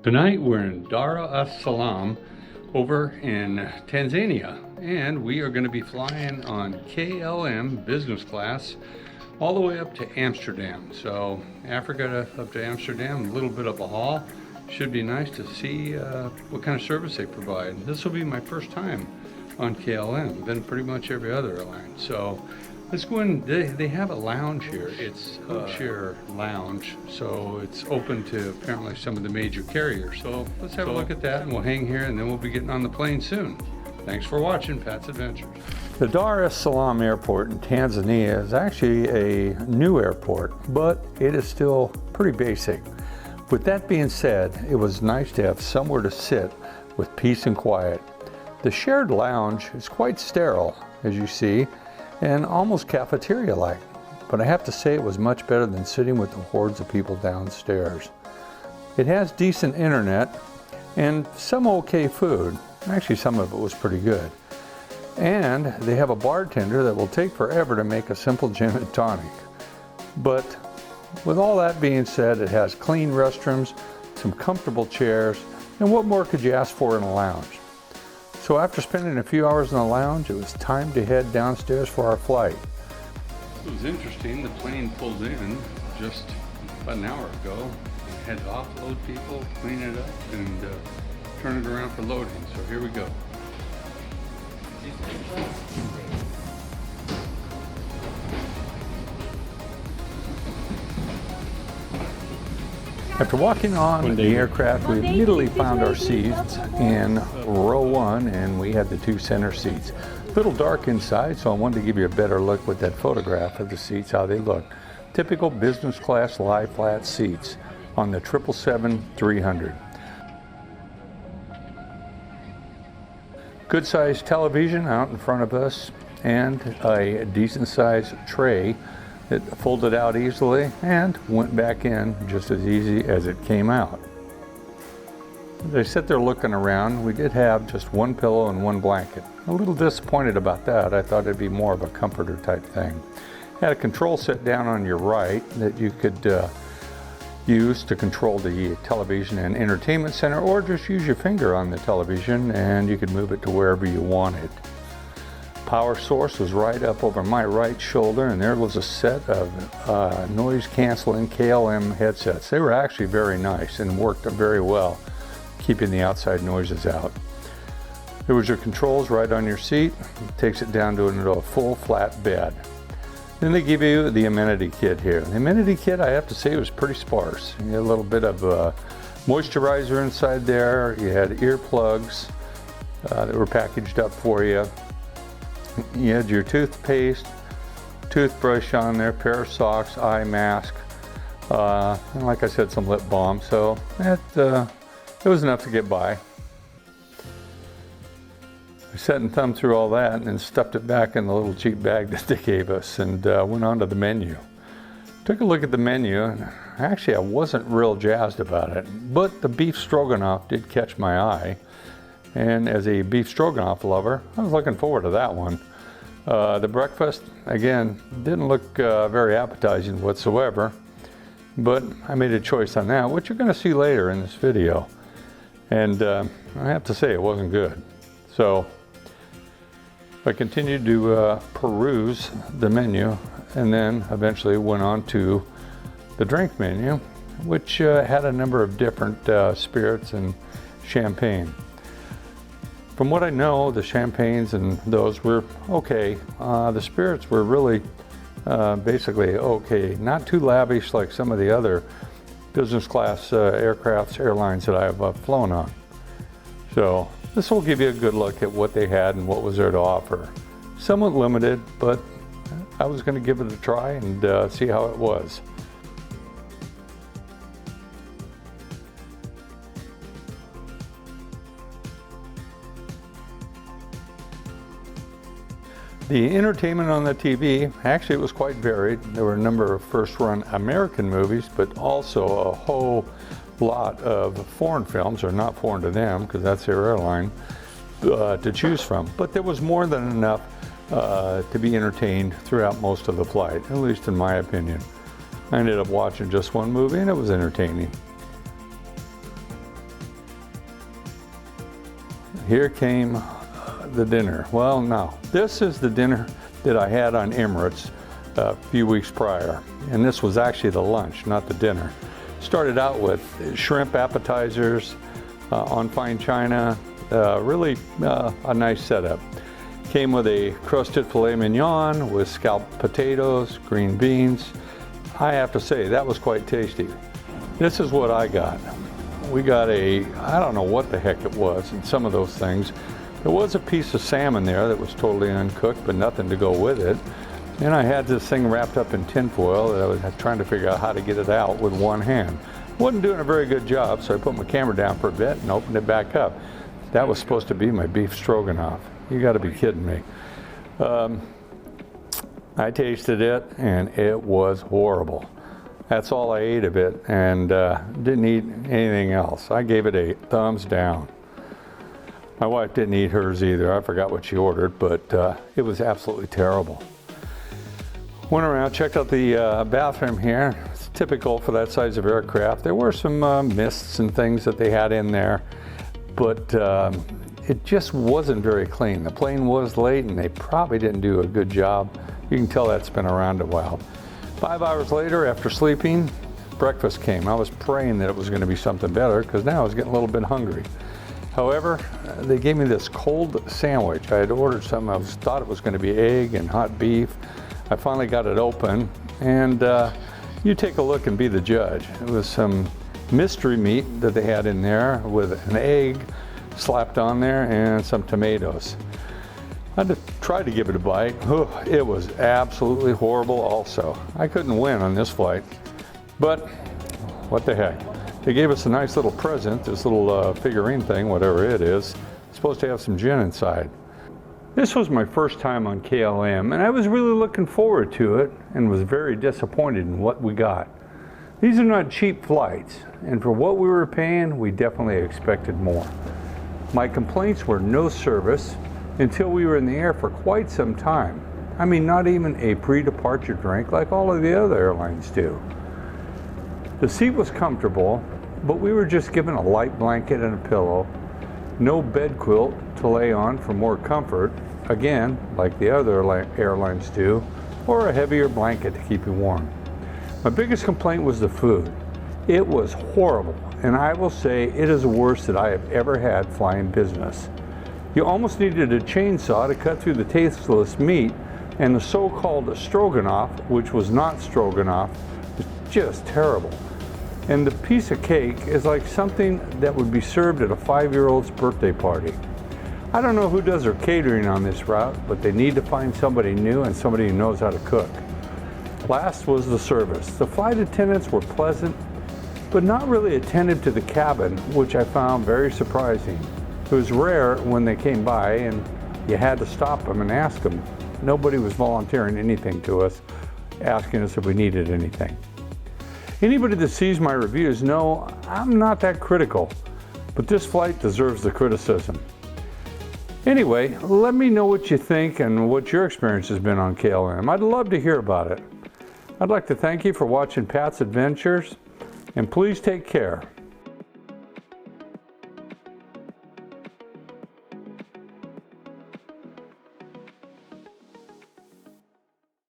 Tonight we're in Dar es Salaam over in Tanzania, and we are going to be flying on KLM business class all the way up to Amsterdam. So Africa up to Amsterdam, a little bit of a haul. Should be nice to see what kind of service they provide. This will be my first time on KLM. I've been pretty much every other airline. So let's go in. They have a lounge here. It's a share lounge, so it's open to apparently some of the major carriers. So let's have a look at that, and we'll hang here, and then we'll be getting on the plane soon. Thanks for watching Pat's Adventures. The Dar es Salaam Airport in Tanzania is actually a new airport, but it is still pretty basic. With that being said, it was nice to have somewhere to sit with peace and quiet. The shared lounge is quite sterile, as you see, and almost cafeteria-like, but I have to say it was much better than sitting with the hordes of people downstairs. It has decent internet and some okay food. Actually, some of it was pretty good. And they have a bartender that will take forever to make a simple gin and tonic. But with all that being said, it has clean restrooms, some comfortable chairs, and what more could you ask for in a lounge? So after spending a few hours in the lounge, it was time to head downstairs for our flight. It was interesting. The plane pulled in just about an hour ago. It had to offload people, clean it up, and turn it around for loading. So here we go. After walking on the aircraft, we immediately found our seats in row 1, and we had the 2 center seats. A little dark inside, so I wanted to give you a better look with that photograph of the seats, how they look. Typical business class lie flat seats on the 777-300. Good sized television out in front of us, and a decent sized tray that folded out easily and went back in just as easy as it came out. As I sat there looking around, we did have just one pillow and one blanket. A little disappointed about that. I thought it'd be more of a comforter type thing. Had a control set down on your right that you could use to control the television and entertainment center, or just use your finger on the television and you could move it to wherever you wanted. Power source was right up over my right shoulder, and there was a set of noise canceling KLM headsets. They were actually very nice and worked very well, keeping the outside noises out. There was your controls right on your seat. It takes it down to a full flat bed. Then they give you the amenity kit here. The amenity kit, I have to say, was pretty sparse. You had a little bit of moisturizer inside there. You had earplugs that were packaged up for you. You had your toothpaste, toothbrush on there, pair of socks, eye mask, and like I said, some lip balm. So it was enough to get by. I sat and thumbed through all that and then stuffed it back in the little cheap bag that they gave us, and went on to the menu. Took a look at the menu, and actually I wasn't real jazzed about it, but the beef stroganoff did catch my eye. And as a beef stroganoff lover, I was looking forward to that one. The breakfast, again, didn't look very appetizing whatsoever, but I made a choice on that, which you're going to see later in this video. And I have to say, it wasn't good. So I continued to peruse the menu, and then eventually went on to the drink menu, which had a number of different spirits and champagne. From what I know, the champagnes and those were okay. The spirits were really basically okay. Not too lavish like some of the other business class airlines that I have flown on. So this will give you a good look at what they had and what was there to offer. Somewhat limited, but I was going to give it a try and see how it was. The entertainment on the TV, actually it was quite varied. There were a number of first-run American movies, but also a whole lot of foreign films, or not foreign to them, because that's their airline, to choose from. But there was more than enough to be entertained throughout most of the flight, at least in my opinion. I ended up watching just one movie, and it was entertaining. here came the dinner. Well, no, this is the dinner that I had on Emirates a few weeks prior, and this was actually the lunch, not the dinner. Started out with shrimp appetizers on fine china, really a nice setup. Came with a crusted filet mignon with scalloped potatoes, green beans. I have to say, that was quite tasty. This is what I got. We got I don't know what the heck it was in some of those things. There was a piece of salmon there that was totally uncooked, but nothing to go with it. And I had this thing wrapped up in tinfoil that I was trying to figure out how to get it out with one hand. Wasn't doing a very good job, so I put my camera down for a bit and opened it back up. That was supposed to be my beef stroganoff. You gotta be kidding me. I tasted it and it was horrible. That's all I ate of it, and didn't eat anything else. I gave it a thumbs down. My wife didn't eat hers either. I forgot what she ordered, but it was absolutely terrible. Went around, checked out the bathroom here. It's typical for that size of aircraft. There were some mists and things that they had in there, but it just wasn't very clean. The plane was late and they probably didn't do a good job. You can tell that's been around a while. 5 hours later, after sleeping, breakfast came. I was praying that it was going to be something better because now I was getting a little bit hungry. However, they gave me this cold sandwich. I had ordered something. I thought it was going to be egg and hot beef. I finally got it open, and you take a look and be the judge. It was some mystery meat that they had in there with an egg slapped on there and some tomatoes. I tried to give it a bite. It was absolutely horrible also. I couldn't win on this flight, but what the heck. They gave us a nice little present, this little figurine thing, whatever it is. It's supposed to have some gin inside. This was my first time on KLM, and I was really looking forward to it and was very disappointed in what we got. These are not cheap flights, and for what we were paying, we definitely expected more. My complaints were no service until we were in the air for quite some time. I mean, not even a pre-departure drink like all of the other airlines do. The seat was comfortable, but we were just given a light blanket and a pillow, no bed quilt to lay on for more comfort, again, like the other airlines do, or a heavier blanket to keep you warm. My biggest complaint was the food. It was horrible, and I will say it is the worst that I have ever had flying business. You almost needed a chainsaw to cut through the tasteless meat, and the so-called stroganoff, which was not stroganoff, was just terrible. And the piece of cake is like something that would be served at a 5-year-old's birthday party. I don't know who does their catering on this route, but they need to find somebody new and somebody who knows how to cook. Last was the service. The flight attendants were pleasant, but not really attentive to the cabin, which I found very surprising. It was rare when they came by and you had to stop them and ask them. Nobody was volunteering anything to us, asking us if we needed anything. Anybody that sees my reviews know I'm not that critical, but this flight deserves the criticism. Anyway, let me know what you think and what your experience has been on KLM. I'd love to hear about it. I'd like to thank you for watching Pat's Adventures, and please take care.